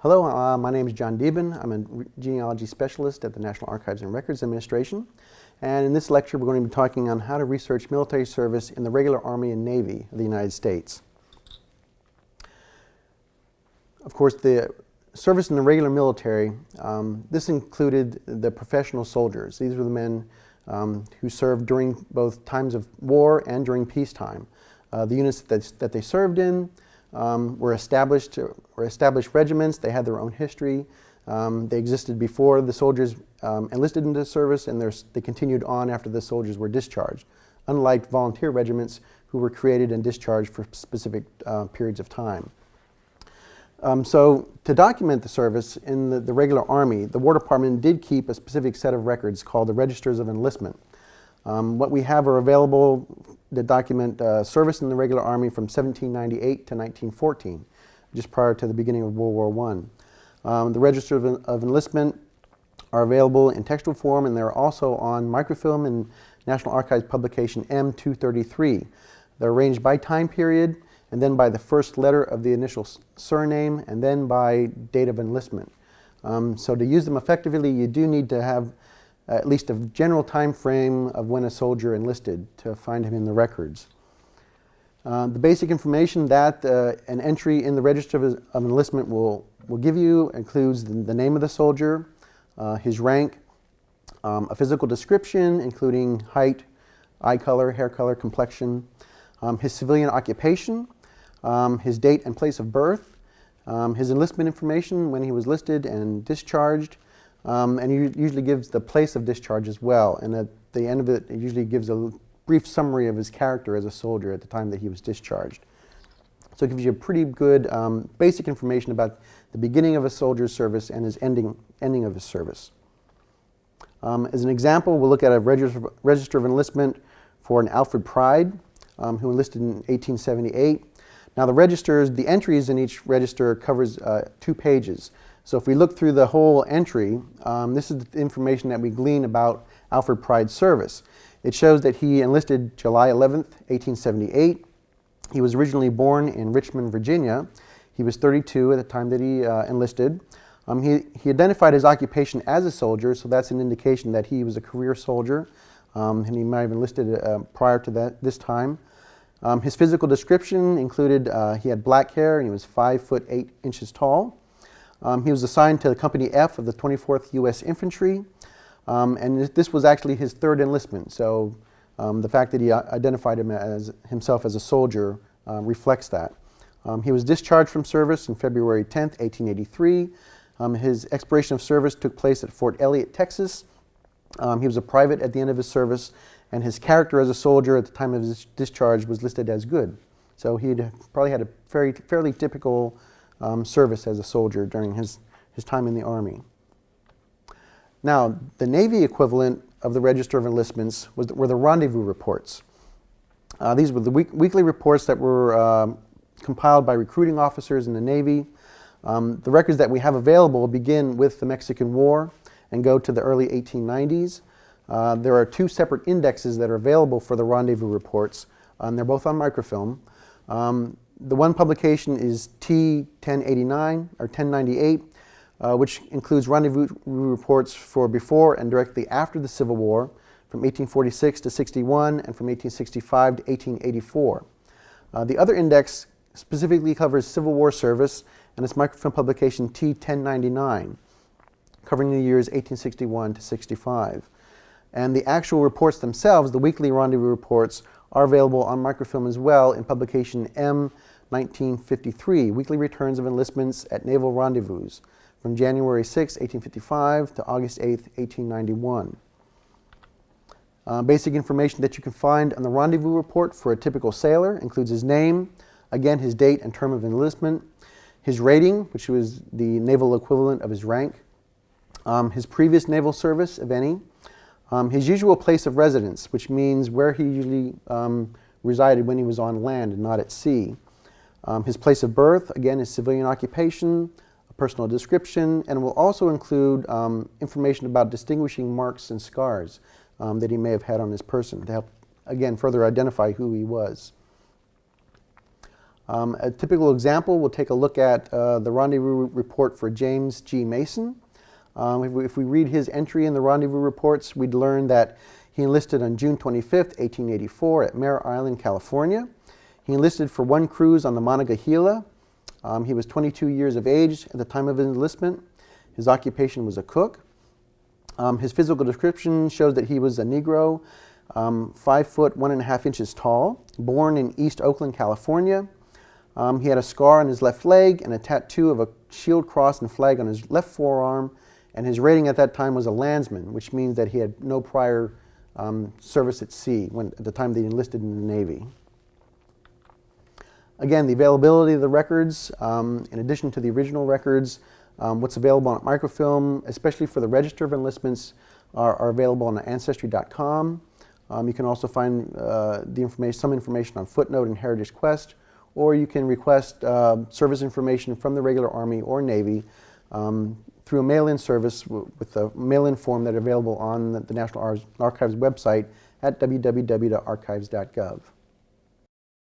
Hello, my name is John Deeben. I'm a genealogy specialist at the National Archives and Records Administration. And in this lecture, we're going to be talking on how to research military service in the regular Army and Navy of the United States. Of course, the service in the regular military, this included the professional soldiers. These were the men who served during both times of war and during peacetime. The units that they served in were established regiments. They had their own history. They existed before the soldiers enlisted into service, and they continued on after the soldiers were discharged, unlike volunteer regiments who were created and discharged for specific periods of time. So to document the service in the regular Army, the War Department did keep a specific set of records called the Registers of Enlistment. What we have are available that document service in the regular Army from 1798 to 1914, just prior to the beginning of World War I. The Registers of Enlistment are available in textual form, and they're also on microfilm in National Archives publication M233. They're arranged by time period, and then by the first letter of the initial surname, and then by date of enlistment. So to use them effectively, you do need to have at least a general time frame of when a soldier enlisted to find him in the records. The basic information that an entry in the Register of Enlistment will give you includes the name of the soldier, his rank, a physical description including height, eye color, hair color, complexion, his civilian occupation, his date and place of birth, his enlistment information when he was listed and discharged, and he usually gives the place of discharge as well. And at the end of it, it usually gives a brief summary of his character as a soldier at the time that he was discharged. So it gives you a pretty good basic information about the beginning of a soldier's service and his ending of his service. As an example, we'll look at a Register of Enlistment for an Alfred Pride, who enlisted in 1878. Now the entries in each register covers 2 pages. So if we look through the whole entry, this is the information that we glean about Alfred Pride's service. It shows that he enlisted July 11th, 1878. He was originally born in Richmond, Virginia. He was 32 at the time that he enlisted. He identified his occupation as a soldier, so that's an indication that he was a career soldier, and he might have enlisted prior to this time. His physical description included he had black hair and he was 5 foot 8 inches tall. He was assigned to the Company F of the 24th U.S. Infantry, and this was actually his 3rd enlistment. So the fact that he identified himself as a soldier reflects that. He was discharged from service on February 10th, 1883. His expiration of service took place at Fort Elliott, Texas. He was a private at the end of his service, and his character as a soldier at the time of his discharge was listed as good. So he probably had a fairly typical service as a soldier during his time in the Army. Now, the Navy equivalent of the Register of Enlistments were the Rendezvous Reports. These were the weekly reports that were compiled by recruiting officers in the Navy. The records that we have available begin with the Mexican War and go to the early 1890s. There are 2 separate indexes that are available for the Rendezvous Reports. They're both on microfilm. The one publication is T1089 or 1098, which includes rendezvous reports for before and directly after the Civil War, from 1846 to 61 and from 1865 to 1884. The other index specifically covers Civil War service, and it's microfilm publication T1099, covering the years 1861 to 65. And the actual reports themselves, the weekly rendezvous reports, are available on microfilm as well in publication M1953, Weekly Returns of Enlistments at Naval Rendezvous, from January 6, 1855 to August 8, 1891. Basic information that you can find on the rendezvous report for a typical sailor includes his name, again his date and term of enlistment, his rating, which was the naval equivalent of his rank, his previous naval service, if any, his usual place of residence, which means where he usually resided when he was on land and not at sea. His place of birth, again, his civilian occupation, a personal description, and will also include information about distinguishing marks and scars that he may have had on his person to help, again, further identify who he was. A typical example, we'll take a look at the Rendezvous Report for James G. Mason. If we read his entry in the Rendezvous Reports, we'd learn that he enlisted on June 25th, 1884 at Mare Island, California. He enlisted for one cruise on the Monongahela. He was 22 years of age at the time of his enlistment. His occupation was a cook. His physical description shows that he was a Negro, 5 foot 1.5 inches tall, born in East Oakland, California. He had a scar on his left leg and a tattoo of a shield, cross, and flag on his left forearm, and his rating at that time was a landsman, which means that he had no prior service at sea at the time that he enlisted in the Navy. Again, the availability of the records, in addition to the original records, what's available on microfilm, especially for the Register of Enlistments, are available on Ancestry.com. You can also find some information on Footnote and Heritage Quest, or you can request service information from the regular Army or Navy through a mail-in service with a mail-in form that are available on the National Archives website at www.archives.gov.